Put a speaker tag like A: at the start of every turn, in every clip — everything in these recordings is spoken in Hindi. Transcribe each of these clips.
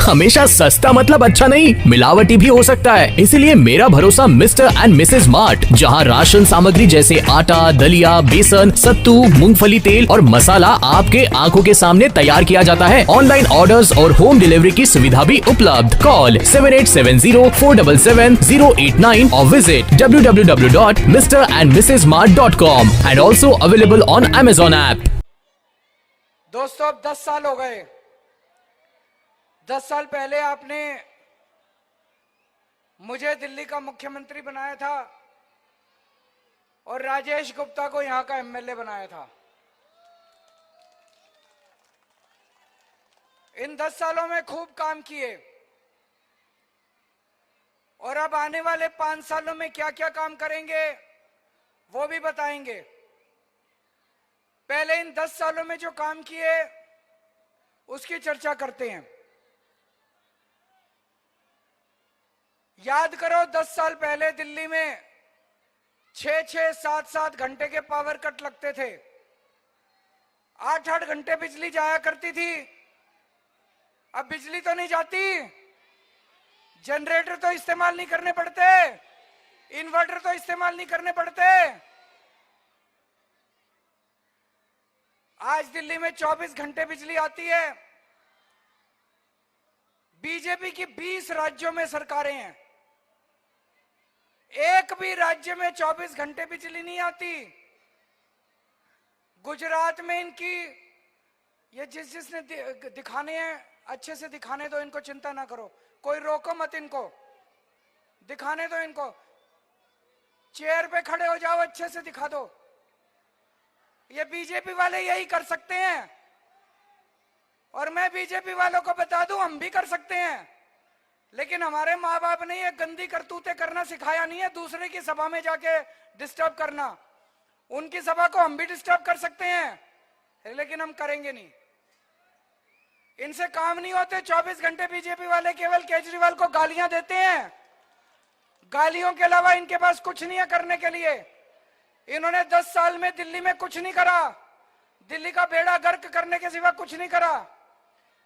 A: हमेशा सस्ता मतलब अच्छा नहीं, मिलावटी भी हो सकता है। इसीलिए मेरा भरोसा मिस्टर एंड मिसेज मार्ट, जहां राशन सामग्री जैसे आटा, दलिया, बेसन, सत्तू, मूंगफली तेल और मसाला आपके आंखों के सामने तैयार किया जाता है। ऑनलाइन ऑर्डर्स और होम डिलीवरी की सुविधा भी उपलब्ध। कॉल 7870477089 और visit www.mrandmrsmart.com and also available on Amazon app।
B: दोस्तों, अब 10 साल हो गए। 10 साल पहले आपने मुझे दिल्ली का मुख्यमंत्री बनाया था और राजेश गुप्ता को यहां का एमएलए बनाया था। इन 10 सालों में खूब काम किए और अब आने वाले 5 सालों में क्या क्या काम करेंगे वो भी बताएंगे। पहले इन 10 सालों में जो काम किए उसकी चर्चा करते हैं। याद करो, 10 साल पहले दिल्ली में 6-6, 7-7 घंटे के पावर कट लगते थे। 8-8 घंटे बिजली जाया करती थी। अब बिजली तो नहीं जाती, जनरेटर तो इस्तेमाल नहीं करने पड़ते, इन्वर्टर तो इस्तेमाल नहीं करने पड़ते। आज दिल्ली में 24 घंटे बिजली आती है। बीजेपी की 20 राज्यों में सरकारें हैं, एक भी राज्य में 24 घंटे बिजली नहीं आती। गुजरात में इनकी, ये जिसने दिखाने हैं अच्छे से दिखाने दो, इनको चिंता ना करो, कोई रोको मत, इनको दिखाने दो। इनको चेयर पे खड़े हो जाओ, अच्छे से दिखा दो। ये बीजेपी वाले यही कर सकते हैं और मैं बीजेपी वालों को बता दूं, हम भी कर सकते हैं। लेकिन हमारे माँ बाप ने ये गंदी करतूतें करना सिखाया नहीं है, दूसरे की सभा में जाके डिस्टर्ब करना। उनकी सभा को हम भी डिस्टर्ब कर सकते हैं, लेकिन हम करेंगे नहीं। इनसे काम नहीं होते। 24 घंटे बीजेपी वाले केवल केजरीवाल को गालियां देते हैं। गालियों के अलावा इनके पास कुछ नहीं है करने के लिए। इन्होंने 10 साल में दिल्ली में कुछ नहीं करा, दिल्ली का बेड़ा गर्क करने के सिवा कुछ नहीं करा।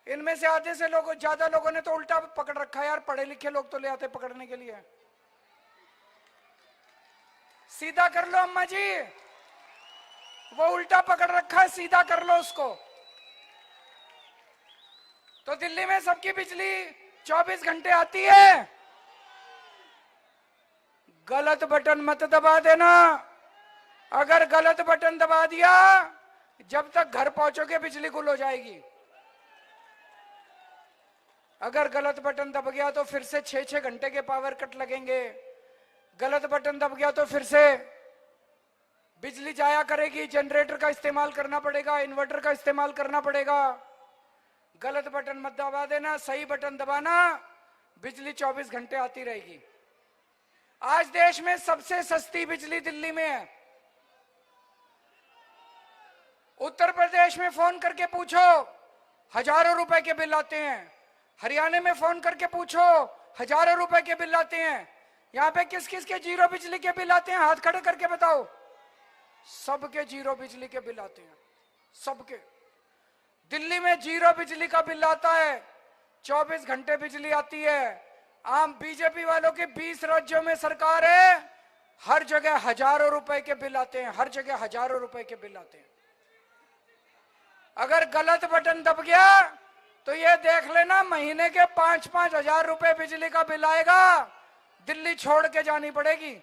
B: इनमें से आधे से लोगों, ज्यादा लोगों ने तो उल्टा पकड़ रखा है। यार, पढ़े लिखे लोग तो ले आते पकड़ने के लिए। सीधा कर लो अम्मा जी, वो उल्टा पकड़ रखा है, सीधा कर लो उसको। तो दिल्ली में सबकी बिजली 24 घंटे आती है। गलत बटन मत दबा देना। अगर गलत बटन दबा दिया, जब तक घर पहुंचोगे बिजली गुल हो जाएगी। अगर गलत बटन दब गया तो फिर से 6-6 घंटे के पावर कट लगेंगे। गलत बटन दब गया तो फिर से बिजली जाया करेगी, जनरेटर का इस्तेमाल करना पड़ेगा, इन्वर्टर का इस्तेमाल करना पड़ेगा। गलत बटन मत दबा देना, सही बटन दबाना, बिजली 24 घंटे आती रहेगी। आज देश में सबसे सस्ती बिजली दिल्ली में है। उत्तर प्रदेश में फोन करके पूछो, हजारों रुपए के बिल आते हैं। हरियाणा में फोन करके पूछो, हजारों रुपए के बिल आते हैं। यहाँ पे किस किस के जीरो बिजली के बिल आते हैं? हाथ खड़े करके बताओ। सबके जीरो बिजली के बिल आते हैं, सबके। दिल्ली में जीरो बिजली का बिल आता है, 24 घंटे बिजली आती है। आम बीजेपी वालों के 20 राज्यों में सरकार है, हर जगह हजारों रुपए के बिल आते हैं, हर जगह हजारों रुपए के बिल आते हैं। अगर गलत बटन दब गया तो ये देख लेना, महीने के 5-5 हजार रुपए बिजली का बिल आएगा, दिल्ली छोड़ के जानी पड़ेगी।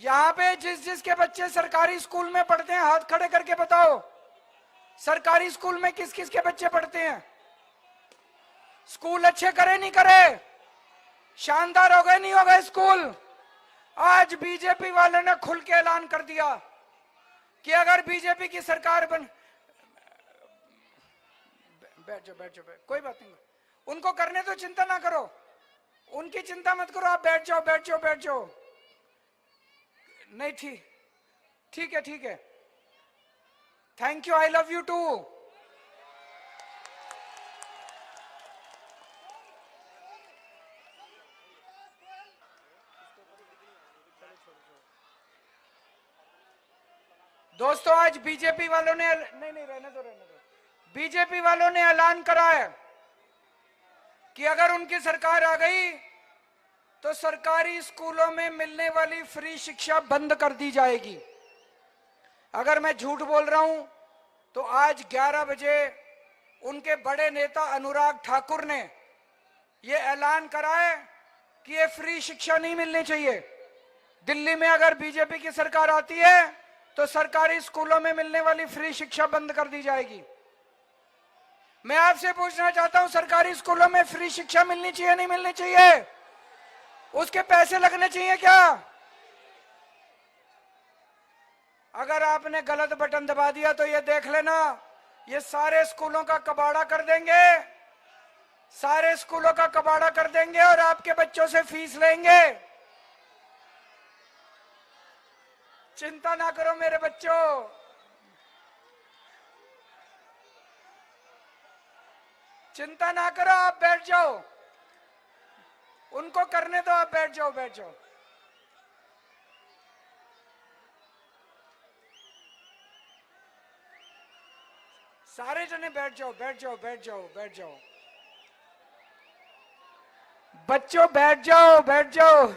B: यहां पे जिसके बच्चे सरकारी स्कूल में पढ़ते हैं, हाथ खड़े करके बताओ, सरकारी स्कूल में किस किस के बच्चे पढ़ते हैं? स्कूल अच्छे करे नहीं करे? शानदार हो गए नहीं हो गए स्कूल? आज बीजेपी वाले ने खुल के ऐलान कर दिया कि अगर बीजेपी की सरकार बैठ जाओ, कोई बात नहीं, उनको करने तो चिंता ना करो, उनकी चिंता मत करो, आप बैठ जाओ। नहीं, ठीक है। Thank you, I love you too. दोस्तों आज बीजेपी वालों ने नहीं रहने दो बीजेपी वालों ने ऐलान करा है कि अगर उनकी सरकार आ गई तो सरकारी स्कूलों में मिलने वाली फ्री शिक्षा बंद कर दी जाएगी। अगर मैं झूठ बोल रहा हूं तो आज 11 बजे उनके बड़े नेता अनुराग ठाकुर ने यह ऐलान करा है कि ये फ्री शिक्षा नहीं मिलनी चाहिए। दिल्ली में अगर बीजेपी की सरकार आती है तो सरकारी स्कूलों में मिलने वाली फ्री शिक्षा बंद कर दी जाएगी। मैं आपसे पूछना चाहता हूं, सरकारी स्कूलों में फ्री शिक्षा मिलनी चाहिए नहीं मिलनी चाहिए? उसके पैसे लगने चाहिए क्या? अगर आपने गलत बटन दबा दिया तो ये देख लेना, ये सारे स्कूलों का कबाड़ा कर देंगे, सारे स्कूलों का कबाड़ा कर देंगे और आपके बच्चों से फीस लेंगे। चिंता ना करो मेरे बच्चों, चिंता ना करो, आप बैठ जाओ, उनको करने दो, आप बैठ जाओ बैठ जाओ। सारे जने बैठ जाओ बैठ जाओ बैठ जाओ बैठ जाओ, बच्चों बैठ जाओ बैठ जाओ।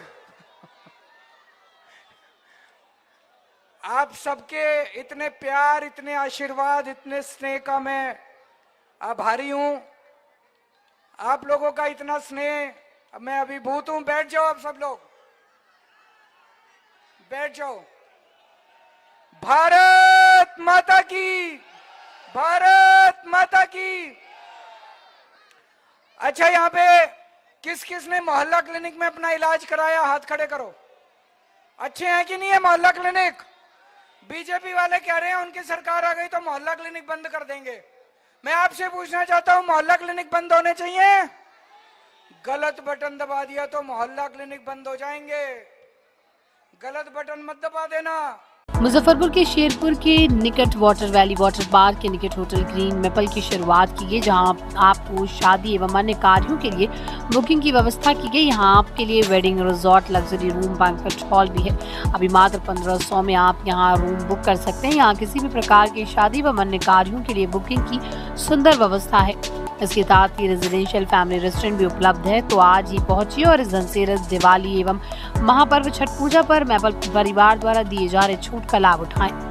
B: आप सबके इतने प्यार, इतने आशीर्वाद, इतने स्नेह का मैं आभारी हूं। आप लोगों का इतना स्नेह, मैं अभिभूत हूं। बैठ जाओ आप सब लोग, बैठ जाओ। भारत माता की, भारत माता की। अच्छा, यहां पे किस किस ने मोहल्ला क्लिनिक में अपना इलाज कराया? हाथ खड़े करो। अच्छे हैं कि नहीं है मोहल्ला क्लिनिक? बीजेपी वाले कह रहे हैं उनकी सरकार आ गई तो मोहल्ला क्लिनिक बंद कर देंगे। मैं आपसे पूछना चाहता हूं, मोहल्ला क्लिनिक बंद होने चाहिए? गलत बटन दबा दिया तो मोहल्ला क्लिनिक बंद हो जाएंगे। गलत बटन मत दबा देना।
C: मुजफ्फरपुर के शेरपुर के निकट वाटर वैली वाटर पार्क के निकट होटल ग्रीन मैपल की शुरुआत की गई, जहां आपको शादी एवं अन्य कार्यों के लिए बुकिंग की व्यवस्था की गई। यहां आपके लिए wedding resort, luxury room, banquet hall भी है। अभी मात्र 1500 में आप यहां रूम बुक कर सकते हैं। यहाँ किसी भी प्रकार की शादी एवं अन्य कार्यों के लिए बुकिंग की सुंदर व्यवस्था है। इसके साथ ही रेजिडेंशियल फैमिली रेस्टोरेंट भी उपलब्ध है। तो आज ही पहुंचिए और इस धनतेरस, दिवाली एवं महापर्व छठ पूजा पर मैपल परिवार द्वारा दिए जा रहे छूट का लाभ उठाएं।